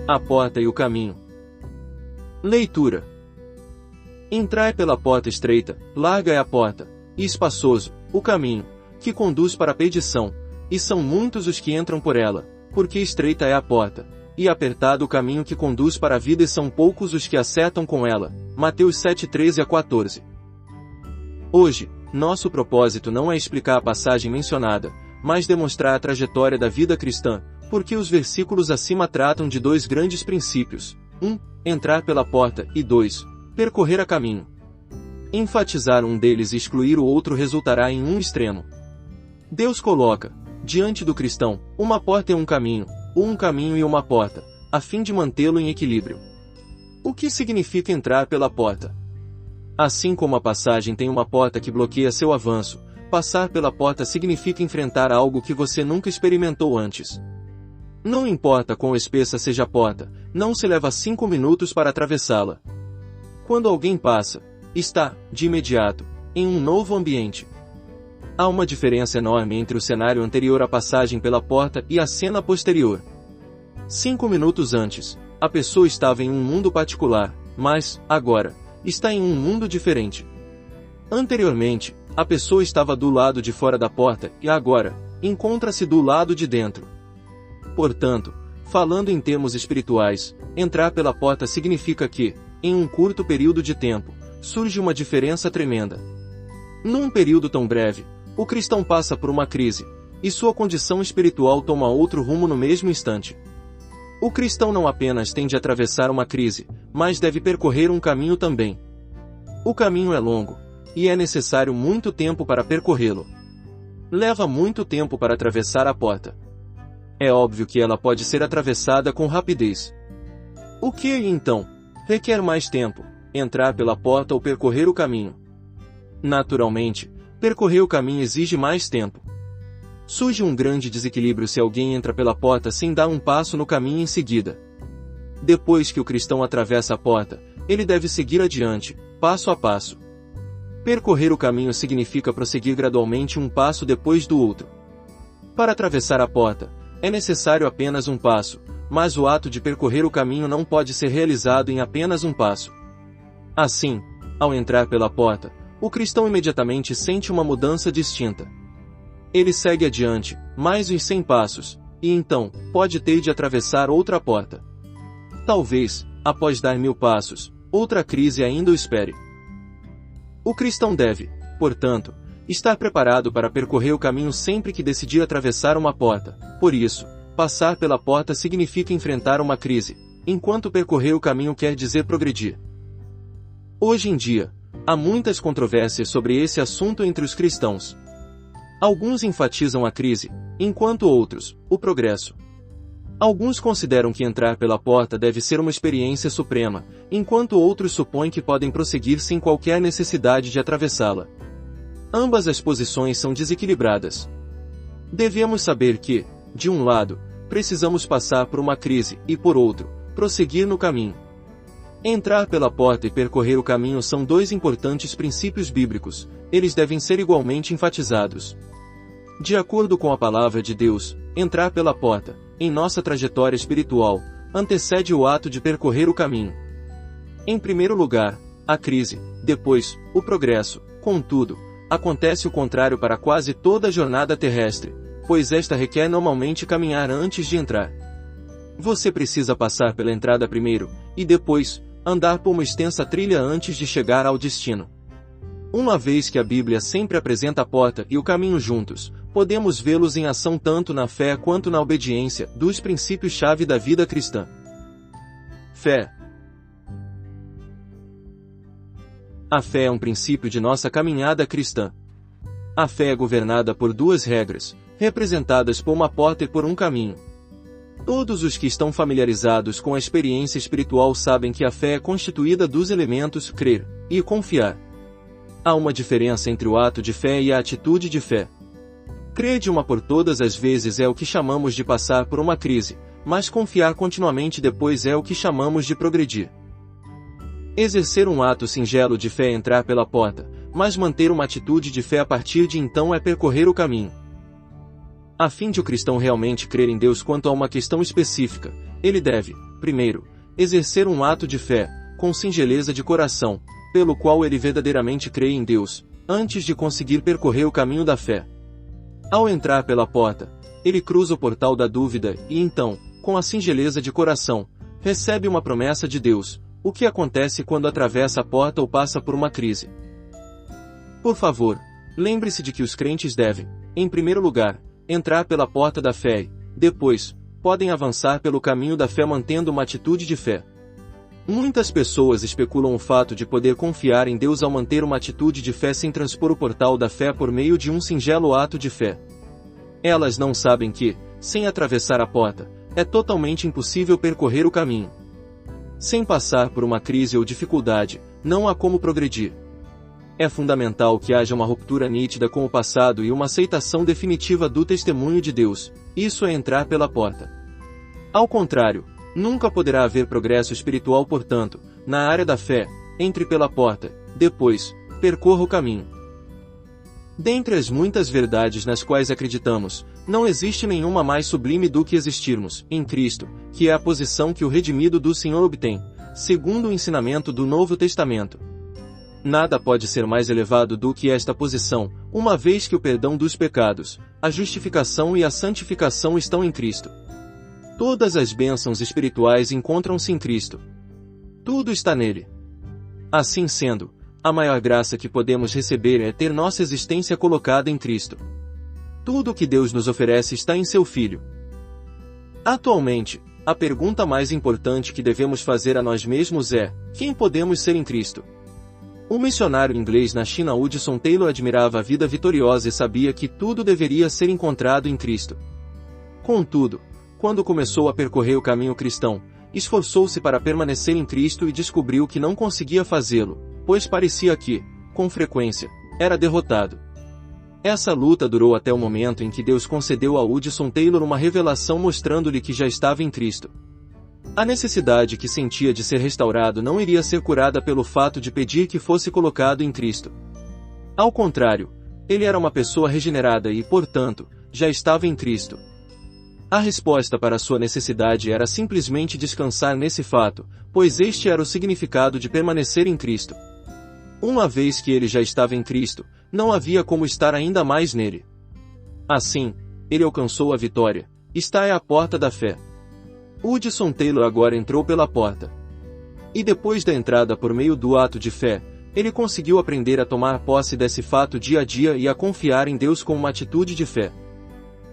A porta e o caminho. Leitura. Entrai pela porta estreita, larga é a porta, e espaçoso, o caminho, que conduz para a perdição, e são muitos os que entram por ela, porque estreita é a porta, e apertado o caminho que conduz para a vida e são poucos os que acertam com ela. Mateus 7:13-14. Hoje, nosso propósito não é explicar a passagem mencionada, mas demonstrar a trajetória da vida cristã, porque os versículos acima tratam de dois grandes princípios: 1. Entrar pela porta, e 2. Percorrer a caminho. Enfatizar um deles e excluir o outro resultará em um extremo. Deus coloca, diante do cristão, uma porta e um caminho, ou um caminho e uma porta, a fim de mantê-lo em equilíbrio. O que significa entrar pela porta? Assim como a passagem tem uma porta que bloqueia seu avanço, passar pela porta significa enfrentar algo que você nunca experimentou antes. Não importa quão espessa seja a porta, não se leva 5 minutos para atravessá-la. Quando alguém passa, está, de imediato, em um novo ambiente. Há uma diferença enorme entre o cenário anterior à passagem pela porta e a cena posterior. 5 minutos antes, a pessoa estava em um mundo particular, mas, agora, está em um mundo diferente. Anteriormente, a pessoa estava do lado de fora da porta e agora, encontra-se do lado de dentro. Portanto, falando em termos espirituais, entrar pela porta significa que, em um curto período de tempo, surge uma diferença tremenda. Num período tão breve, o cristão passa por uma crise, e sua condição espiritual toma outro rumo no mesmo instante. O cristão não apenas tem de atravessar uma crise, mas deve percorrer um caminho também. O caminho é longo, e é necessário muito tempo para percorrê-lo. Leva muito tempo para atravessar a porta. É óbvio que ela pode ser atravessada com rapidez. O que, então, requer mais tempo, entrar pela porta ou percorrer o caminho? Naturalmente, percorrer o caminho exige mais tempo. Surge um grande desequilíbrio se alguém entra pela porta sem dar um passo no caminho em seguida. Depois que o cristão atravessa a porta, ele deve seguir adiante, passo a passo. Percorrer o caminho significa prosseguir gradualmente um passo depois do outro. Para atravessar a porta, é necessário apenas um passo, mas o ato de percorrer o caminho não pode ser realizado em apenas um passo. Assim, ao entrar pela porta, o cristão imediatamente sente uma mudança distinta. Ele segue adiante, mais uns 100 passos, e então, pode ter de atravessar outra porta. Talvez, após dar 1000 passos, outra crise ainda o espere. O cristão deve, portanto, estar preparado para percorrer o caminho sempre que decidir atravessar uma porta. Por isso, passar pela porta significa enfrentar uma crise, enquanto percorrer o caminho quer dizer progredir. Hoje em dia, há muitas controvérsias sobre esse assunto entre os cristãos. Alguns enfatizam a crise, enquanto outros, o progresso. Alguns consideram que entrar pela porta deve ser uma experiência suprema, enquanto outros supõem que podem prosseguir sem qualquer necessidade de atravessá-la. Ambas as posições são desequilibradas. Devemos saber que, de um lado, precisamos passar por uma crise e, por outro, prosseguir no caminho. Entrar pela porta e percorrer o caminho são dois importantes princípios bíblicos, eles devem ser igualmente enfatizados. De acordo com a palavra de Deus, entrar pela porta, em nossa trajetória espiritual, antecede o ato de percorrer o caminho. Em primeiro lugar, a crise, depois, o progresso. Contudo, acontece o contrário para quase toda a jornada terrestre, pois esta requer normalmente caminhar antes de entrar. Você precisa passar pela entrada primeiro, e depois, andar por uma extensa trilha antes de chegar ao destino. Uma vez que a Bíblia sempre apresenta a porta e o caminho juntos, podemos vê-los em ação tanto na fé quanto na obediência, dos princípios-chave da vida cristã. Fé. A fé é um princípio de nossa caminhada cristã. A fé é governada por duas regras, representadas por uma porta e por um caminho. Todos os que estão familiarizados com a experiência espiritual sabem que a fé é constituída dos elementos crer e confiar. Há uma diferença entre o ato de fé e a atitude de fé. Crer de uma por todas as vezes é o que chamamos de passar por uma crise, mas confiar continuamente depois é o que chamamos de progredir. Exercer um ato singelo de fé é entrar pela porta, mas manter uma atitude de fé a partir de então é percorrer o caminho. A fim de o cristão realmente crer em Deus quanto a uma questão específica, ele deve, primeiro, exercer um ato de fé, com singeleza de coração, pelo qual ele verdadeiramente crê em Deus, antes de conseguir percorrer o caminho da fé. Ao entrar pela porta, ele cruza o portal da dúvida e então, com a singeleza de coração, recebe uma promessa de Deus, o que acontece quando atravessa a porta ou passa por uma crise. Por favor, lembre-se de que os crentes devem, em primeiro lugar, entrar pela porta da fé e, depois, podem avançar pelo caminho da fé mantendo uma atitude de fé. Muitas pessoas especulam o fato de poder confiar em Deus ao manter uma atitude de fé sem transpor o portal da fé por meio de um singelo ato de fé. Elas não sabem que, sem atravessar a porta, é totalmente impossível percorrer o caminho. Sem passar por uma crise ou dificuldade, não há como progredir. É fundamental que haja uma ruptura nítida com o passado e uma aceitação definitiva do testemunho de Deus. Isso é entrar pela porta. Ao contrário, nunca poderá haver progresso espiritual, portanto, na área da fé, entre pela porta, depois, percorra o caminho. Dentre as muitas verdades nas quais acreditamos, não existe nenhuma mais sublime do que existirmos, em Cristo, que é a posição que o redimido do Senhor obtém, segundo o ensinamento do Novo Testamento. Nada pode ser mais elevado do que esta posição, uma vez que o perdão dos pecados, a justificação e a santificação estão em Cristo. Todas as bênçãos espirituais encontram-se em Cristo. Tudo está nele. Assim sendo, a maior graça que podemos receber é ter nossa existência colocada em Cristo. Tudo o que Deus nos oferece está em seu Filho. Atualmente, a pergunta mais importante que devemos fazer a nós mesmos é: quem podemos ser em Cristo? O missionário inglês na China Hudson Taylor admirava a vida vitoriosa e sabia que tudo deveria ser encontrado em Cristo. Contudo, quando começou a percorrer o caminho cristão, esforçou-se para permanecer em Cristo e descobriu que não conseguia fazê-lo, pois parecia que, com frequência, era derrotado. Essa luta durou até o momento em que Deus concedeu a Hudson Taylor uma revelação mostrando-lhe que já estava em Cristo. A necessidade que sentia de ser restaurado não iria ser curada pelo fato de pedir que fosse colocado em Cristo. Ao contrário, ele era uma pessoa regenerada e, portanto, já estava em Cristo. A resposta para sua necessidade era simplesmente descansar nesse fato, pois este era o significado de permanecer em Cristo. Uma vez que ele já estava em Cristo, não havia como estar ainda mais nele. Assim, ele alcançou a vitória. Está à porta da fé. Hudson Taylor agora entrou pela porta. E depois da entrada por meio do ato de fé, ele conseguiu aprender a tomar posse desse fato dia a dia e a confiar em Deus com uma atitude de fé.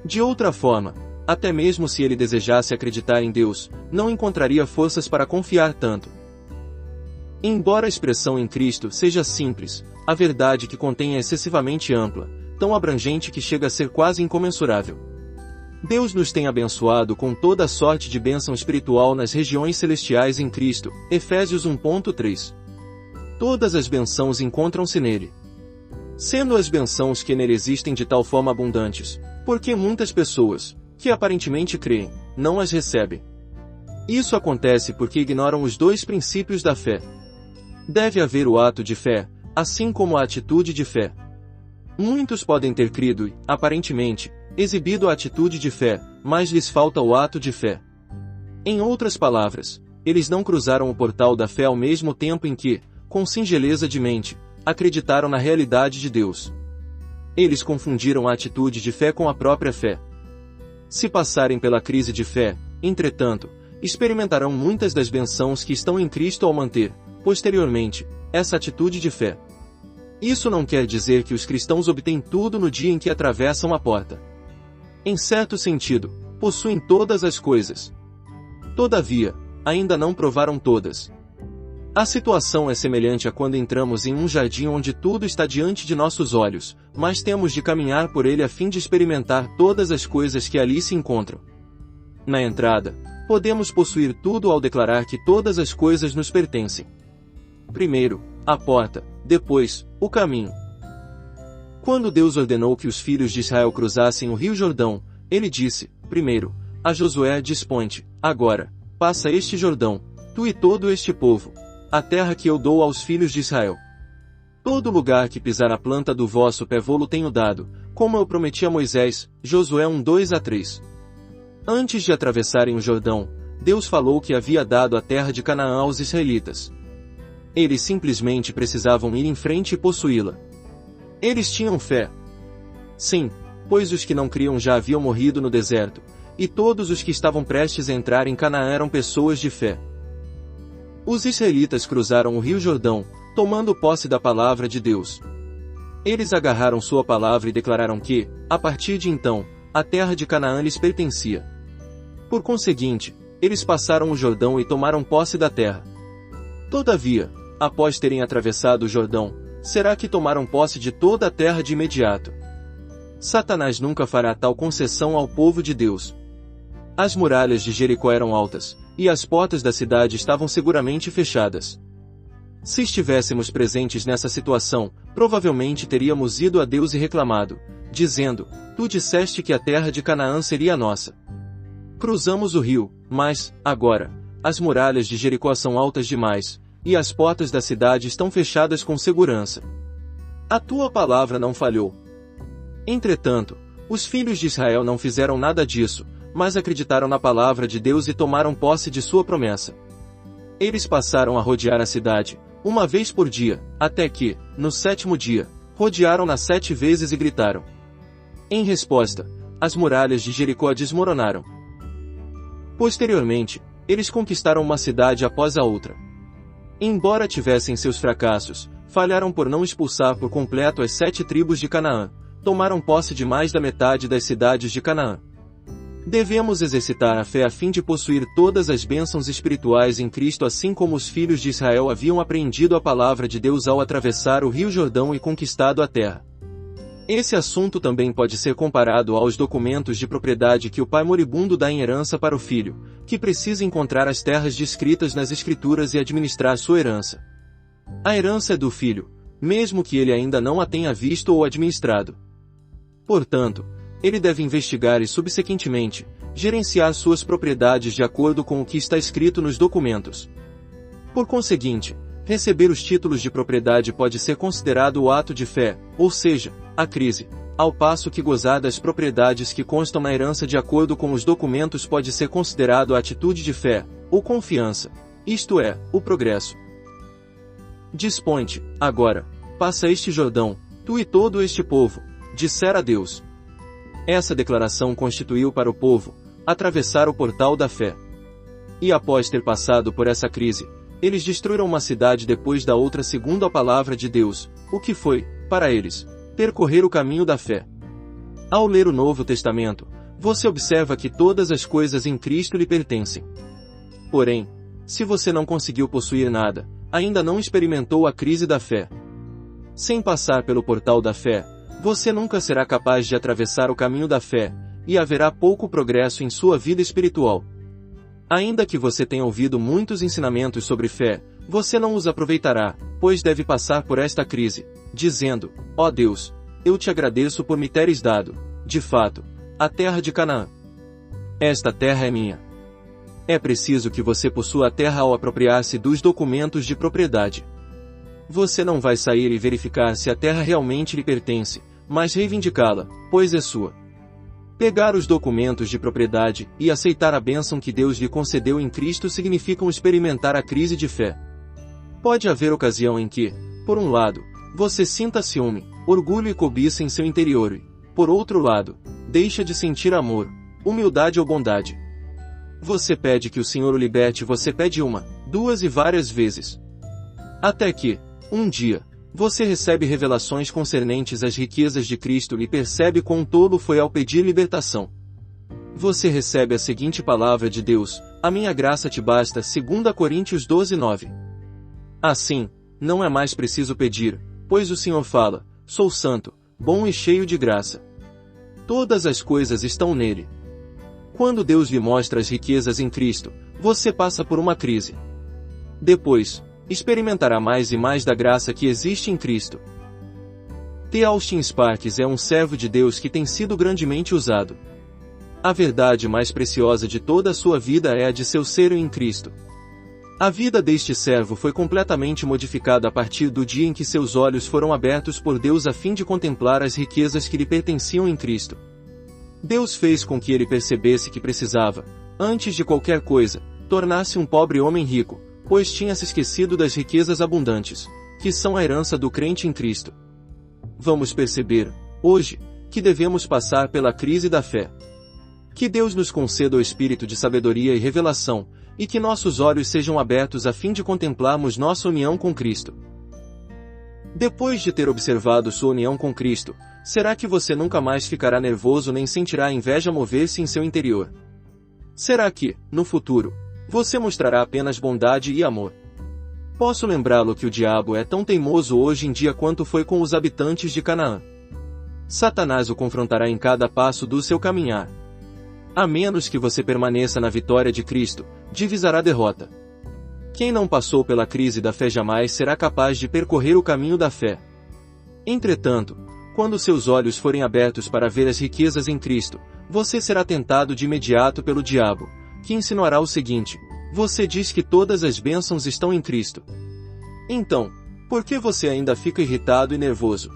De outra forma, até mesmo se ele desejasse acreditar em Deus, não encontraria forças para confiar tanto. Embora a expressão em Cristo seja simples, a verdade que contém é excessivamente ampla, tão abrangente que chega a ser quase incomensurável. Deus nos tem abençoado com toda a sorte de bênção espiritual nas regiões celestiais em Cristo, Efésios 1:3. Todas as bênçãos encontram-se nele. Sendo as bênçãos que nele existem de tal forma abundantes, porque muitas pessoas, que aparentemente creem, não as recebem. Isso acontece porque ignoram os dois princípios da fé. Deve haver o ato de fé, assim como a atitude de fé. Muitos podem ter crido e, aparentemente, exibido a atitude de fé, mas lhes falta o ato de fé. Em outras palavras, eles não cruzaram o portal da fé ao mesmo tempo em que, com singeleza de mente, acreditaram na realidade de Deus. Eles confundiram a atitude de fé com a própria fé. Se passarem pela crise de fé, entretanto, experimentarão muitas das bênçãos que estão em Cristo ao manter, posteriormente, essa atitude de fé. Isso não quer dizer que os cristãos obtêm tudo no dia em que atravessam a porta. Em certo sentido, possuem todas as coisas. Todavia, ainda não provaram todas. A situação é semelhante a quando entramos em um jardim onde tudo está diante de nossos olhos, mas temos de caminhar por ele a fim de experimentar todas as coisas que ali se encontram. Na entrada, podemos possuir tudo ao declarar que todas as coisas nos pertencem. Primeiro, a porta, depois, o caminho. Quando Deus ordenou que os filhos de Israel cruzassem o rio Jordão, ele disse, primeiro, a Josué: Dispõe-te, agora, passa este Jordão, tu e todo este povo, a terra que eu dou aos filhos de Israel. Todo lugar que pisar a planta do vosso pé vô-lo tenho dado, como eu prometi a Moisés. Josué 1:2-3. Antes de atravessarem o Jordão, Deus falou que havia dado a terra de Canaã aos israelitas. Eles simplesmente precisavam ir em frente e possuí-la. Eles tinham fé. Sim, pois os que não criam já haviam morrido no deserto, e todos os que estavam prestes a entrar em Canaã eram pessoas de fé. Os israelitas cruzaram o rio Jordão, tomando posse da palavra de Deus. Eles agarraram sua palavra e declararam que, a partir de então, a terra de Canaã lhes pertencia. Por conseguinte, eles passaram o Jordão e tomaram posse da terra. Todavia, após terem atravessado o Jordão, será que tomaram posse de toda a terra de imediato? Satanás nunca fará tal concessão ao povo de Deus. As muralhas de Jericó eram altas, e as portas da cidade estavam seguramente fechadas. Se estivéssemos presentes nessa situação, provavelmente teríamos ido a Deus e reclamado, dizendo: Tu disseste que a terra de Canaã seria nossa. Cruzamos o rio, mas, agora, as muralhas de Jericó são altas demais, e as portas da cidade estão fechadas com segurança. A tua palavra não falhou. Entretanto, os filhos de Israel não fizeram nada disso, mas acreditaram na palavra de Deus e tomaram posse de sua promessa. Eles passaram a rodear a cidade, uma vez por dia, até que, no 7º dia, rodearam-na 7 vezes e gritaram. Em resposta, as muralhas de Jericó desmoronaram. Posteriormente, eles conquistaram uma cidade após a outra. Embora tivessem seus fracassos, falharam por não expulsar por completo as 7 tribos de Canaã, tomaram posse de mais da metade das cidades de Canaã. Devemos exercitar a fé a fim de possuir todas as bênçãos espirituais em Cristo, assim como os filhos de Israel haviam aprendido a palavra de Deus ao atravessar o rio Jordão e conquistado a terra. Esse assunto também pode ser comparado aos documentos de propriedade que o pai moribundo dá em herança para o filho, que precisa encontrar as terras descritas nas Escrituras e administrar sua herança. A herança é do filho, mesmo que ele ainda não a tenha visto ou administrado. Portanto, ele deve investigar e subsequentemente, gerenciar suas propriedades de acordo com o que está escrito nos documentos. Por conseguinte, receber os títulos de propriedade pode ser considerado o ato de fé, ou seja, a crise, ao passo que gozar das propriedades que constam na herança de acordo com os documentos pode ser considerado a atitude de fé, ou confiança, isto é, o progresso. Dispõe-te, agora, passa este Jordão, tu e todo este povo, dissera Deus. Essa declaração constituiu para o povo atravessar o portal da fé. E após ter passado por essa crise, eles destruíram uma cidade depois da outra segundo a palavra de Deus, o que foi, para eles, percorrer o caminho da fé. Ao ler o Novo Testamento, você observa que todas as coisas em Cristo lhe pertencem. Porém, se você não conseguiu possuir nada, ainda não experimentou a crise da fé. Sem passar pelo portal da fé, você nunca será capaz de atravessar o caminho da fé, e haverá pouco progresso em sua vida espiritual. Ainda que você tenha ouvido muitos ensinamentos sobre fé, você não os aproveitará, pois deve passar por esta crise, dizendo: ó Deus, eu te agradeço por me teres dado, de fato, a terra de Canaã. Esta terra é minha. É preciso que você possua a terra ao apropriar-se dos documentos de propriedade. Você não vai sair e verificar se a terra realmente lhe pertence, mas reivindicá-la, pois é sua. Pegar os documentos de propriedade e aceitar a bênção que Deus lhe concedeu em Cristo significam experimentar a crise de fé. Pode haver ocasião em que, por um lado, você sinta ciúme, orgulho e cobiça em seu interior e, por outro lado, deixa de sentir amor, humildade ou bondade. Você pede que o Senhor o liberte, você pede uma, duas e várias vezes. Até que, um dia, você recebe revelações concernentes às riquezas de Cristo e percebe quão tolo foi ao pedir libertação. Você recebe a seguinte palavra de Deus: a minha graça te basta, 2 Coríntios 12:9. Assim, não é mais preciso pedir, pois o Senhor fala: sou santo, bom e cheio de graça. Todas as coisas estão nele. Quando Deus lhe mostra as riquezas em Cristo, você passa por uma crise. Depois, experimentará mais e mais da graça que existe em Cristo. T. Austin Sparks é um servo de Deus que tem sido grandemente usado. A verdade mais preciosa de toda a sua vida é a de seu ser em Cristo. A vida deste servo foi completamente modificada a partir do dia em que seus olhos foram abertos por Deus a fim de contemplar as riquezas que lhe pertenciam em Cristo. Deus fez com que ele percebesse que precisava, antes de qualquer coisa, tornar-se um pobre homem rico, pois tinha se esquecido das riquezas abundantes, que são a herança do crente em Cristo. Vamos perceber, hoje, que devemos passar pela crise da fé. Que Deus nos conceda o espírito de sabedoria e revelação, e que nossos olhos sejam abertos a fim de contemplarmos nossa união com Cristo. Depois de ter observado sua união com Cristo, será que você nunca mais ficará nervoso nem sentirá a inveja mover-se em seu interior? Será que, no futuro, você mostrará apenas bondade e amor? Posso lembrá-lo que o diabo é tão teimoso hoje em dia quanto foi com os habitantes de Canaã. Satanás o confrontará em cada passo do seu caminhar. A menos que você permaneça na vitória de Cristo, divisará derrota. Quem não passou pela crise da fé jamais será capaz de percorrer o caminho da fé. Entretanto, quando seus olhos forem abertos para ver as riquezas em Cristo, você será tentado de imediato pelo diabo, que insinuará o seguinte: você diz que todas as bênçãos estão em Cristo. Então, por que você ainda fica irritado e nervoso?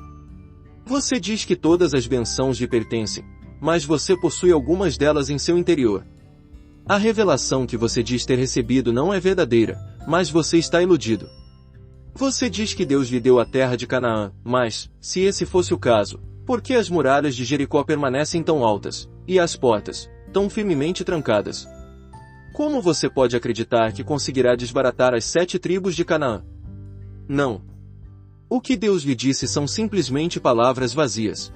Você diz que todas as bênçãos lhe pertencem, mas você possui algumas delas em seu interior. A revelação que você diz ter recebido não é verdadeira, mas você está iludido. Você diz que Deus lhe deu a terra de Canaã, mas, se esse fosse o caso, por que as muralhas de Jericó permanecem tão altas, e as portas, tão firmemente trancadas? Como você pode acreditar que conseguirá desbaratar as 7 tribos de Canaã? Não. O que Deus lhe disse são simplesmente palavras vazias.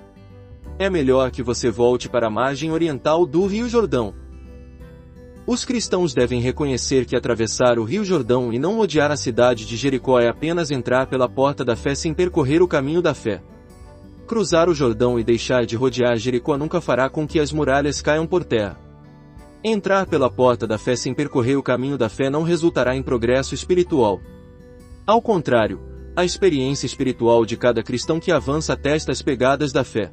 É melhor que você volte para a margem oriental do Rio Jordão. Os cristãos devem reconhecer que atravessar o Rio Jordão e não odiar a cidade de Jericó é apenas entrar pela porta da fé sem percorrer o caminho da fé. Cruzar o Jordão e deixar de rodear Jericó nunca fará com que as muralhas caiam por terra. Entrar pela porta da fé sem percorrer o caminho da fé não resultará em progresso espiritual. Ao contrário, a experiência espiritual de cada cristão que avança atesta as pegadas da fé.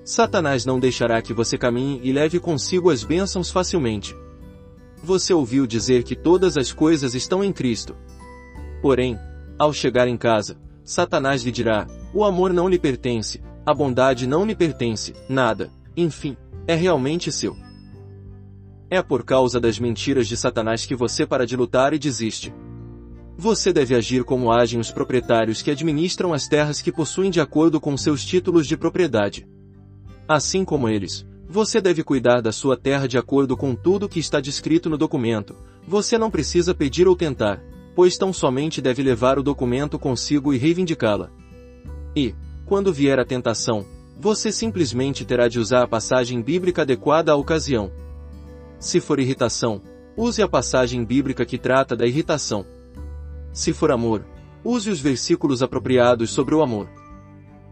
Satanás não deixará que você caminhe e leve consigo as bênçãos facilmente. Você ouviu dizer que todas as coisas estão em Cristo. Porém, ao chegar em casa, Satanás lhe dirá: o amor não lhe pertence, a bondade não lhe pertence, nada, enfim, é realmente seu. É por causa das mentiras de Satanás que você para de lutar e desiste. Você deve agir como agem os proprietários que administram as terras que possuem de acordo com seus títulos de propriedade. Assim como eles, você deve cuidar da sua terra de acordo com tudo que está descrito no documento. Você não precisa pedir ou tentar, pois tão somente deve levar o documento consigo e reivindicá-la. E, quando vier a tentação, você simplesmente terá de usar a passagem bíblica adequada à ocasião. Se for irritação, use a passagem bíblica que trata da irritação. Se for amor, use os versículos apropriados sobre o amor.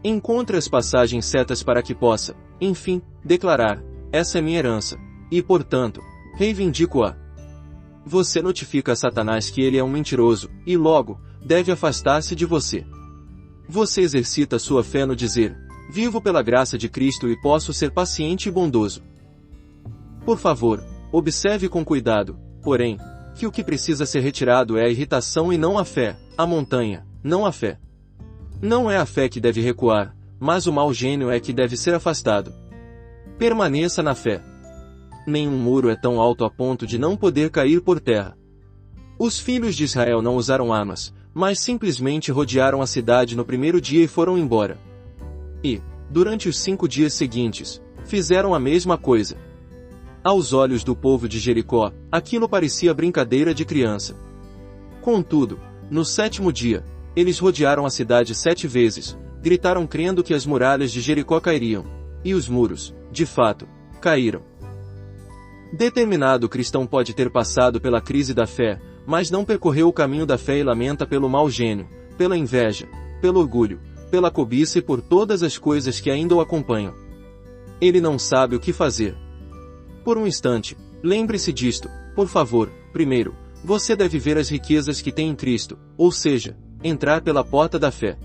Encontre as passagens certas para que possa, enfim, declarar: essa é minha herança, e portanto, reivindico-a. Você notifica a Satanás que ele é um mentiroso, e logo, deve afastar-se de você. Você exercita sua fé no dizer: vivo pela graça de Cristo e posso ser paciente e bondoso. Por favor, observe com cuidado, porém, que o que precisa ser retirado é a irritação e não a fé, a montanha, não a fé. Não é a fé que deve recuar, mas o mau gênio é que deve ser afastado. Permaneça na fé. Nenhum muro é tão alto a ponto de não poder cair por terra. Os filhos de Israel não usaram armas, mas simplesmente rodearam a cidade no primeiro dia e foram embora. E, durante os 5 dias seguintes, fizeram a mesma coisa. Aos olhos do povo de Jericó, aquilo parecia brincadeira de criança. Contudo, no 7º dia, eles rodearam a cidade 7 vezes, gritaram crendo que as muralhas de Jericó cairiam, e os muros, de fato, caíram. Determinado cristão pode ter passado pela crise da fé, mas não percorreu o caminho da fé e lamenta pelo mau gênio, pela inveja, pelo orgulho, pela cobiça e por todas as coisas que ainda o acompanham. Ele não sabe o que fazer. Por um instante, lembre-se disto, por favor. Primeiro, você deve ver as riquezas que tem em Cristo, ou seja, entrar pela porta da fé.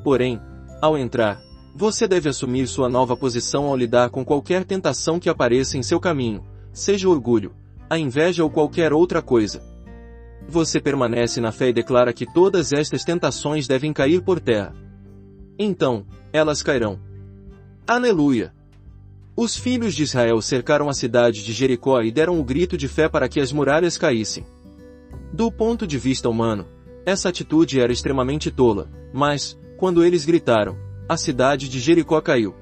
Porém, ao entrar, você deve assumir sua nova posição ao lidar com qualquer tentação que apareça em seu caminho, seja o orgulho, a inveja ou qualquer outra coisa. Você permanece na fé e declara que todas estas tentações devem cair por terra. Então, elas cairão. Aleluia! Os filhos de Israel cercaram a cidade de Jericó e deram o grito de fé para que as muralhas caíssem. Do ponto de vista humano, essa atitude era extremamente tola, mas, quando eles gritaram, a cidade de Jericó caiu.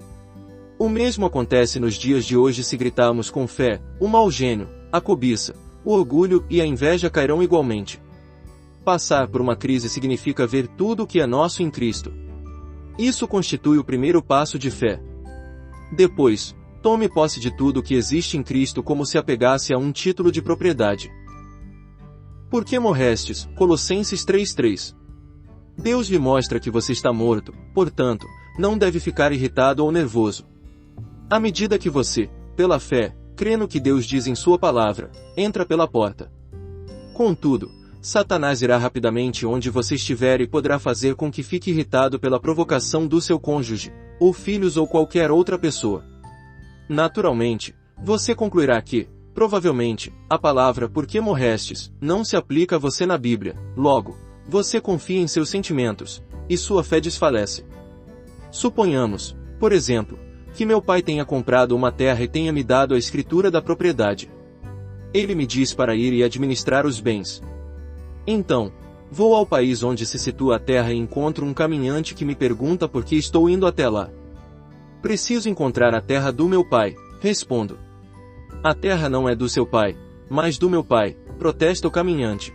O mesmo acontece nos dias de hoje se gritarmos com fé, o mau gênio, a cobiça, o orgulho e a inveja cairão igualmente. Passar por uma crise significa ver tudo o que é nosso em Cristo. Isso constitui o primeiro passo de fé. Depois, tome posse de tudo o que existe em Cristo como se apegasse a um título de propriedade. Por que morrestes? Colossenses 3:3. Deus lhe mostra que você está morto, portanto, não deve ficar irritado ou nervoso. À medida que você, pela fé, crê no que Deus diz em sua palavra, entra pela porta. Contudo, Satanás irá rapidamente onde você estiver e poderá fazer com que fique irritado pela provocação do seu cônjuge, ou filhos ou qualquer outra pessoa. Naturalmente, você concluirá que, provavelmente, a palavra "por que morrestes" não se aplica a você na Bíblia, logo, você confia em seus sentimentos, e sua fé desfalece. Suponhamos, por exemplo, que meu pai tenha comprado uma terra e tenha me dado a escritura da propriedade. Ele me diz para ir e administrar os bens. Então, vou ao país onde se situa a terra e encontro um caminhante que me pergunta por que estou indo até lá. Preciso encontrar a terra do meu pai, respondo. A terra não é do seu pai, mas do meu pai, protesta o caminhante.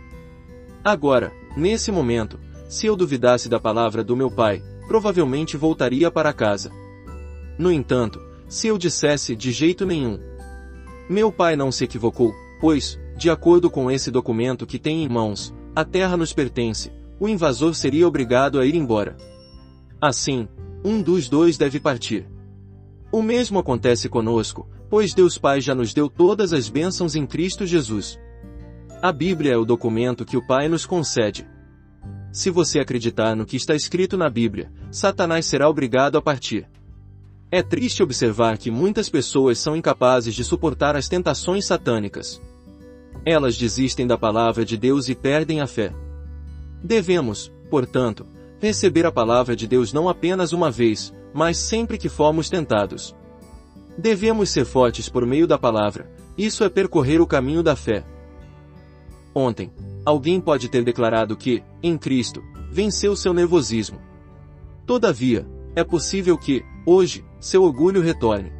Agora, nesse momento, se eu duvidasse da palavra do meu pai, provavelmente voltaria para casa. No entanto, se eu dissesse de jeito nenhum, meu pai não se equivocou, pois, de acordo com esse documento que tem em mãos, a terra nos pertence, o invasor seria obrigado a ir embora. Assim, um dos dois deve partir. O mesmo acontece conosco, pois Deus Pai já nos deu todas as bênçãos em Cristo Jesus. A Bíblia é o documento que o Pai nos concede. Se você acreditar no que está escrito na Bíblia, Satanás será obrigado a partir. É triste observar que muitas pessoas são incapazes de suportar as tentações satânicas. Elas desistem da palavra de Deus e perdem a fé. Devemos, portanto, receber a palavra de Deus não apenas uma vez, mas sempre que formos tentados. Devemos ser fortes por meio da palavra, isso é percorrer o caminho da fé. Ontem, alguém pode ter declarado que, em Cristo, venceu seu nervosismo. Todavia, é possível que, hoje, seu orgulho retorne.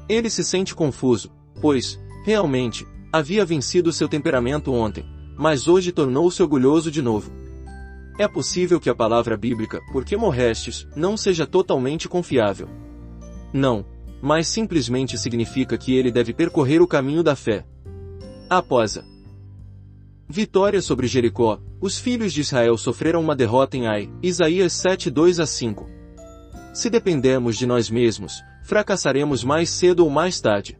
Ele se sente confuso, pois, realmente, havia vencido seu temperamento ontem, mas hoje tornou-se orgulhoso de novo. É possível que a palavra bíblica, "por que morrestes", não seja totalmente confiável. Não, mas simplesmente significa que ele deve percorrer o caminho da fé. Após a vitória sobre Jericó, os filhos de Israel sofreram uma derrota em Ai, Isaías 7:2-5. Se dependermos de nós mesmos, fracassaremos mais cedo ou mais tarde.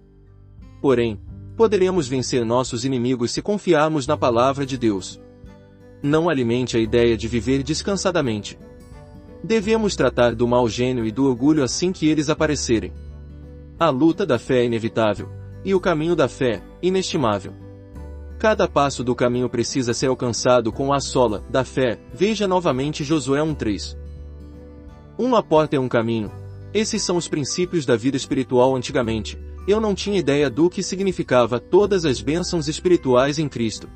Porém, poderemos vencer nossos inimigos se confiarmos na palavra de Deus. Não alimente a ideia de viver descansadamente. Devemos tratar do mau gênio e do orgulho assim que eles aparecerem. A luta da fé é inevitável, e o caminho da fé, inestimável. Cada passo do caminho precisa ser alcançado com a sola da fé. Veja novamente Josué 1:3. Uma porta é um caminho. Esses são os princípios da vida espiritual antigamente. Eu não tinha ideia do que significava todas as bênçãos espirituais em Cristo.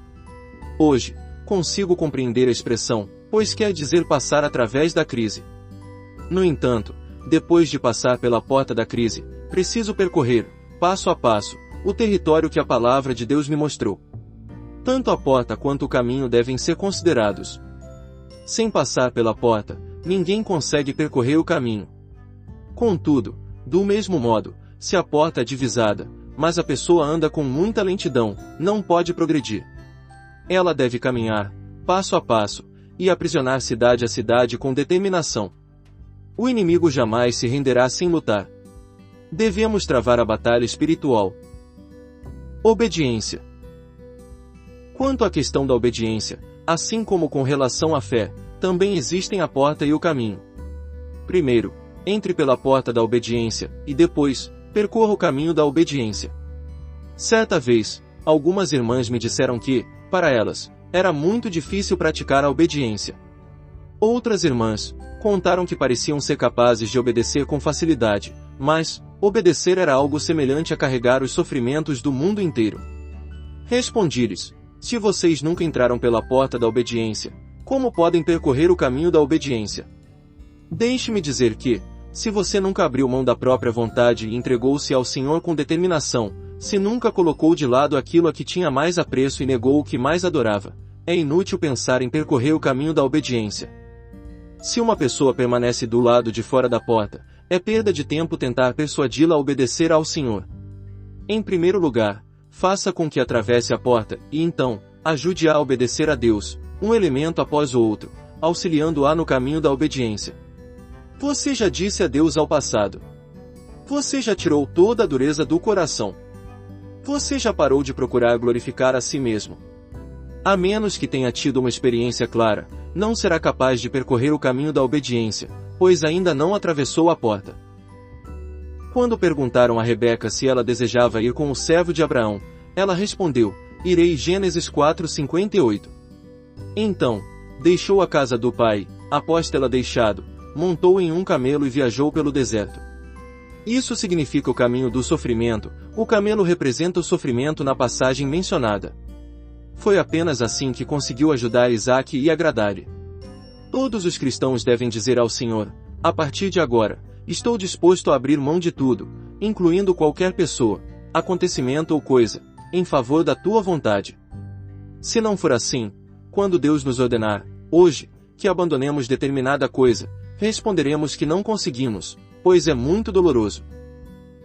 Hoje, consigo compreender a expressão, pois quer dizer passar através da crise. No entanto, depois de passar pela porta da crise, preciso percorrer, passo a passo, o território que a palavra de Deus me mostrou. Tanto a porta quanto o caminho devem ser considerados. Sem passar pela porta, ninguém consegue percorrer o caminho. Contudo, do mesmo modo, se a porta é divisada, mas a pessoa anda com muita lentidão, não pode progredir. Ela deve caminhar, passo a passo, e aprisionar cidade a cidade com determinação. O inimigo jamais se renderá sem lutar. Devemos travar a batalha espiritual. Obediência. Quanto à questão da obediência, assim como com relação à fé, também existem a porta e o caminho. Primeiro, entre pela porta da obediência, e depois, percorra o caminho da obediência. Certa vez, algumas irmãs me disseram que, para elas, era muito difícil praticar a obediência. Outras irmãs contaram que pareciam ser capazes de obedecer com facilidade, mas, Obedecer era algo semelhante a carregar os sofrimentos do mundo inteiro. Respondi-lhes: se vocês nunca entraram pela porta da obediência, como podem percorrer o caminho da obediência? Deixe-me dizer que, se você nunca abriu mão da própria vontade e entregou-se ao Senhor com determinação, se nunca colocou de lado aquilo a que tinha mais apreço e negou o que mais adorava, é inútil pensar em percorrer o caminho da obediência. Se uma pessoa permanece do lado de fora da porta, é perda de tempo tentar persuadi-la a obedecer ao Senhor. Em primeiro lugar, faça com que atravesse a porta, e então, ajude-a a obedecer a Deus, um elemento após o outro, auxiliando-a no caminho da obediência. Você já disse adeus ao passado. Você já tirou toda a dureza do coração. Você já parou de procurar glorificar a si mesmo. A menos que tenha tido uma experiência clara, não será capaz de percorrer o caminho da obediência, pois ainda não atravessou a porta. Quando perguntaram a Rebeca se ela desejava ir com o servo de Abraão, ela respondeu: irei. Gênesis 4:58. Então, deixou a casa do pai, após tê-la deixado, montou em um camelo e viajou pelo deserto. Isso significa o caminho do sofrimento. O camelo representa o sofrimento na passagem mencionada. Foi apenas assim que conseguiu ajudar Isaque e agradar-lhe. Todos os cristãos devem dizer ao Senhor: a partir de agora, estou disposto a abrir mão de tudo, incluindo qualquer pessoa, acontecimento ou coisa, em favor da tua vontade. Se não for assim, quando Deus nos ordenar, hoje, que abandonemos determinada coisa, responderemos que não conseguimos, pois é muito doloroso.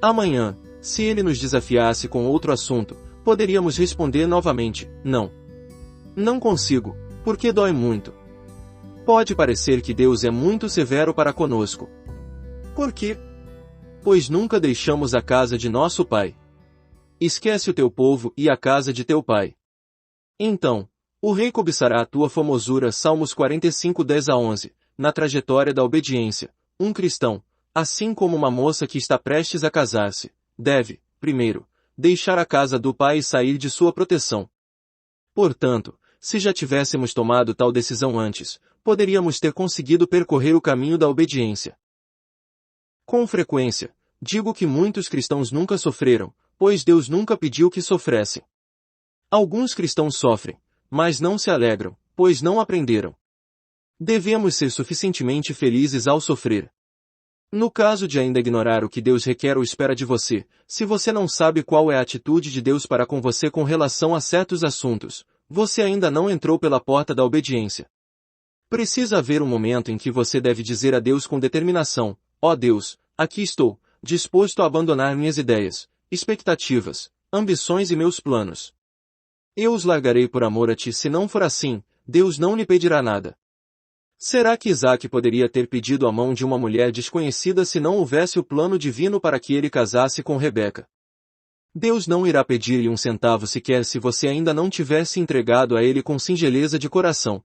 Amanhã, se Ele nos desafiasse com outro assunto, poderíamos responder novamente: não. Não consigo, porque dói muito. Pode parecer que Deus é muito severo para conosco. Por quê? Pois nunca deixamos a casa de nosso Pai. Esquece o teu povo e a casa de teu Pai. Então, o rei cobiçará a tua formosura. Salmos 45:10-11. Na trajetória da obediência, um cristão, assim como uma moça que está prestes a casar-se, deve, primeiro, deixar a casa do pai e sair de sua proteção. Portanto, se já tivéssemos tomado tal decisão antes, poderíamos ter conseguido percorrer o caminho da obediência. Com frequência, digo que muitos cristãos nunca sofreram, pois Deus nunca pediu que sofressem. Alguns cristãos sofrem, mas não se alegram, pois não aprenderam. Devemos ser suficientemente felizes ao sofrer. No caso de ainda ignorar o que Deus requer ou espera de você, se você não sabe qual é a atitude de Deus para com você com relação a certos assuntos, você ainda não entrou pela porta da obediência. Precisa haver um momento em que você deve dizer a Deus com determinação: ó Deus, aqui estou, disposto a abandonar minhas ideias, expectativas, ambições e meus planos. Eu os largarei por amor a ti. Se não for assim, Deus não lhe pedirá nada. Será que Isaque poderia ter pedido a mão de uma mulher desconhecida se não houvesse o plano divino para que ele casasse com Rebeca? Deus não irá pedir-lhe um centavo sequer se você ainda não tiver se entregado a ele com singeleza de coração.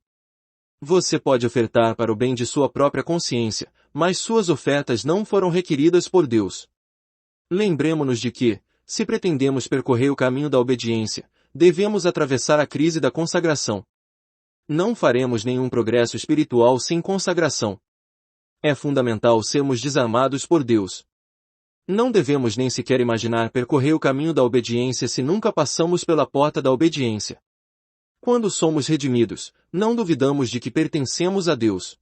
Você pode ofertar para o bem de sua própria consciência, mas suas ofertas não foram requeridas por Deus. Lembremo-nos de que, se pretendemos percorrer o caminho da obediência, devemos atravessar a crise da consagração. Não faremos nenhum progresso espiritual sem consagração. É fundamental sermos desarmados por Deus. Não devemos nem sequer imaginar percorrer o caminho da obediência se nunca passamos pela porta da obediência. Quando somos redimidos, não duvidamos de que pertencemos a Deus.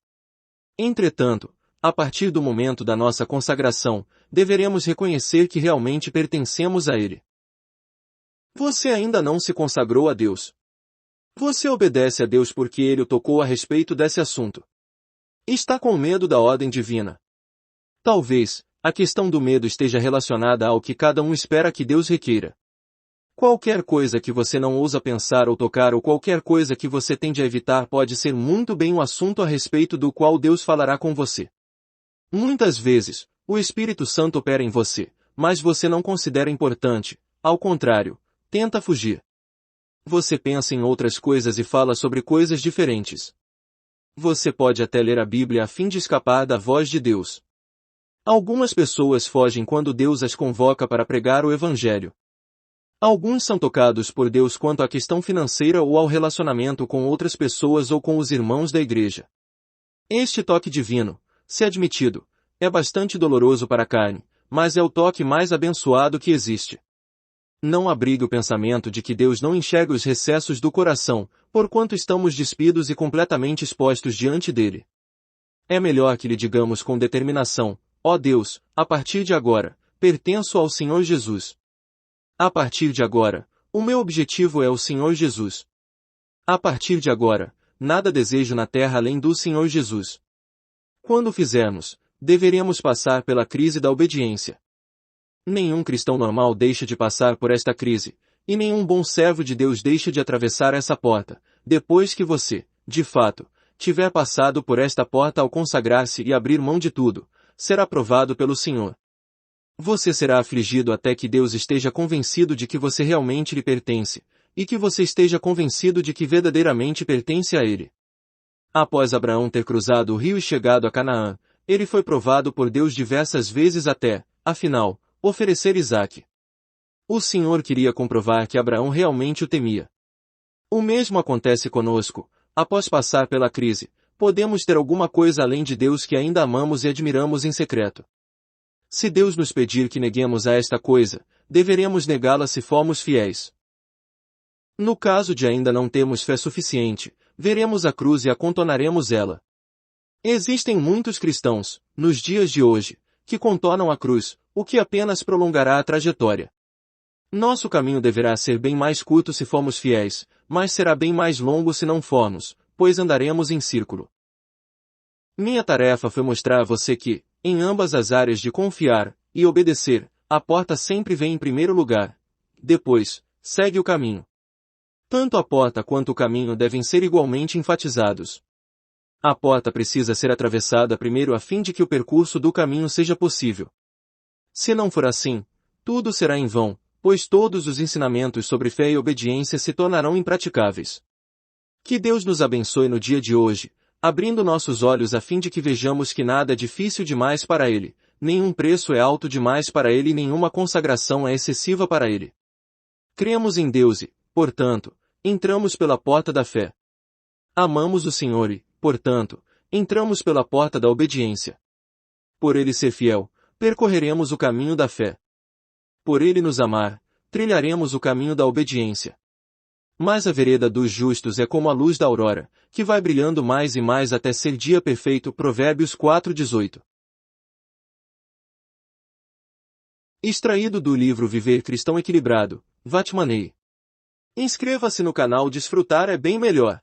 Entretanto, a partir do momento da nossa consagração, deveremos reconhecer que realmente pertencemos a Ele. Você ainda não se consagrou a Deus. Você obedece a Deus porque Ele o tocou a respeito desse assunto. Está com medo da ordem divina. Talvez, a questão do medo esteja relacionada ao que cada um espera que Deus requeira. Qualquer coisa que você não ousa pensar ou tocar ou qualquer coisa que você tende a evitar pode ser muito bem um assunto a respeito do qual Deus falará com você. Muitas vezes, o Espírito Santo opera em você, mas você não considera importante, ao contrário, tenta fugir. Você pensa em outras coisas e fala sobre coisas diferentes. Você pode até ler a Bíblia a fim de escapar da voz de Deus. Algumas pessoas fogem quando Deus as convoca para pregar o Evangelho. Alguns são tocados por Deus quanto à questão financeira ou ao relacionamento com outras pessoas ou com os irmãos da igreja. Este toque divino, se admitido, é bastante doloroso para a carne, mas é o toque mais abençoado que existe. Não abrigue o pensamento de que Deus não enxerga os recessos do coração, porquanto estamos despidos e completamente expostos diante dele. É melhor que lhe digamos com determinação: ó Deus, a partir de agora, pertenço ao Senhor Jesus. A partir de agora, o meu objetivo é o Senhor Jesus. A partir de agora, nada desejo na terra além do Senhor Jesus. Quando o fizermos, deveremos passar pela crise da obediência. Nenhum cristão normal deixa de passar por esta crise, e nenhum bom servo de Deus deixa de atravessar essa porta, depois que você, de fato, tiver passado por esta porta ao consagrar-se e abrir mão de tudo, será provado pelo Senhor. Você será afligido até que Deus esteja convencido de que você realmente lhe pertence, e que você esteja convencido de que verdadeiramente pertence a Ele. Após Abraão ter cruzado o rio e chegado a Canaã, ele foi provado por Deus diversas vezes até, afinal, oferecer Isaque. O Senhor queria comprovar que Abraão realmente o temia. O mesmo acontece conosco. Após passar pela crise, podemos ter alguma coisa além de Deus que ainda amamos e admiramos em secreto. Se Deus nos pedir que neguemos a esta coisa, deveremos negá-la se formos fiéis. No caso de ainda não termos fé suficiente, veremos a cruz e a contornaremos ela. Existem muitos cristãos, nos dias de hoje, que contornam a cruz, o que apenas prolongará a trajetória. Nosso caminho deverá ser bem mais curto se formos fiéis, mas será bem mais longo se não formos, pois andaremos em círculo. Minha tarefa foi mostrar a você que, em ambas as áreas de confiar e obedecer, a porta sempre vem em primeiro lugar. Depois, segue o caminho. Tanto a porta quanto o caminho devem ser igualmente enfatizados. A porta precisa ser atravessada primeiro a fim de que o percurso do caminho seja possível. Se não for assim, tudo será em vão, pois todos os ensinamentos sobre fé e obediência se tornarão impraticáveis. Que Deus nos abençoe no dia de hoje, abrindo nossos olhos a fim de que vejamos que nada é difícil demais para Ele, nenhum preço é alto demais para Ele e nenhuma consagração é excessiva para Ele. Cremos em Deus e, portanto, entramos pela porta da fé. Amamos o Senhor e, portanto, entramos pela porta da obediência. Por Ele ser fiel, percorreremos o caminho da fé. Por Ele nos amar, trilharemos o caminho da obediência. Mas a vereda dos justos é como a luz da aurora, que vai brilhando mais e mais até ser dia perfeito. Provérbios 4:18. Extraído do livro Viver Cristão Equilibrado, Vatmanei. Inscreva-se no canal. Desfrutar é bem melhor.